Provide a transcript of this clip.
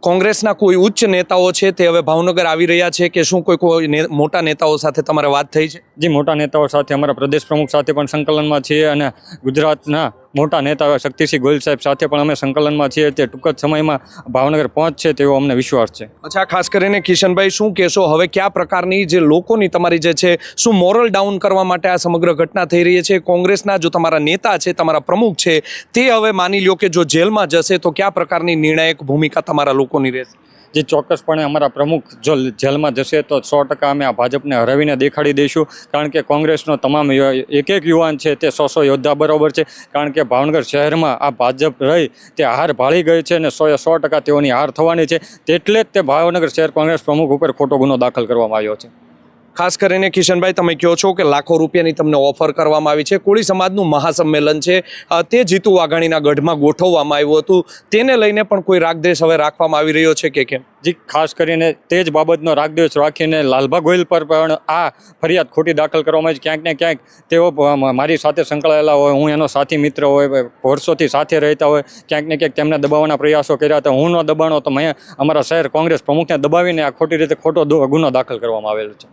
કોંગ્રેસના કોઈ ઉચ્ચ નેતાઓ છે તે હવે ભાવનગર આવી રહ્યા છે કે શું કોઈ મોટા નેતાઓ સાથે તમારે વાત થઈ છે? જે મોટા નેતાઓ સાથે અમારા પ્રદેશ પ્રમુખ સાથે પણ સંકલનમાં છીએ અને ગુજરાતના મોટા નેતા શક્તિસિંહ ગોહિલ સાહેબ સાથે પણ અમે સંકલનમાં છીએ. તે ટૂંક જ સમયમાં ભાવનગર પહોંચશે તેવો અમને વિશ્વાસ છે. અચ્છા, ખાસ કરીને કિશનભાઈ શું કહેશો હવે કયા પ્રકારની જે લોકોની તમારી જે છે શું મોરલ ડાઉન કરવા માટે આ સમગ્ર ઘટના થઈ રહી છે? કોંગ્રેસના જો તમારા નેતા છે, તમારા પ્રમુખ છે, તે હવે માની લ્યો કે જો જેલમાં જશે તો કયા પ્રકારની નિર્ણાયક ભૂમિકા તમારા લોકોની રહેશે? જે ચોક્કસપણે અમારા પ્રમુખ જો જેલમાં જશે તો 100% અમે આ ભાજપને હરાવીને દેખાડી દઈશું. કારણ કે કોંગ્રેસનો તમામ એક યુવાન છે તે 100 યોદ્ધા બરાબર છે. કારણ કે ભાવનગર શહેરમાં આ ભાજપ રહી તે હાર ભાળી ગઈ છે અને 100% તેઓની હાર થવાની છે. તેટલે જ તે ભાવનગર શહેર કોંગ્રેસ પ્રમુખ ઉપર ખોટો ગુનો દાખલ કરવામાં આવ્યો છે. ખાસ કરીને કિશનભાઈ, તમે કહો છો કે લાખો રૂપિયાની તમને ઓફર કરવામાં આવી છે. કોળી સમાજનું મહાસંમેલન છે તે જીતુ વાઘાણીના ગઢમાં ગોઠવવામાં આવ્યું હતું. તેને લઈને પણ કોઈ રાગદ્વેષ હવે રાખવામાં આવી રહ્યો છે કે કેમ? જી, ખાસ કરીને તે જ બાબતનો રાગદ્વેષ રાખીને લાલભા ગોહિલ પર પણ આ ફરિયાદ ખોટી દાખલ કરવામાં આવી છે. ક્યાંક ને ક્યાંક તેઓ મારી સાથે સંકળાયેલા હોય, હું એનો સાથી મિત્ર હોય, વર્ષોથી સાથે રહેતા હોય, ક્યાંક ને ક્યાંક તેમને દબાવવાના પ્રયાસો કર્યા હતા. હું ન દબાણો તો મેં અમારા શહેર કોંગ્રેસ પ્રમુખને દબાવીને આ ખોટી રીતે ખોટો ગુનો દાખલ કરવામાં આવેલો છે.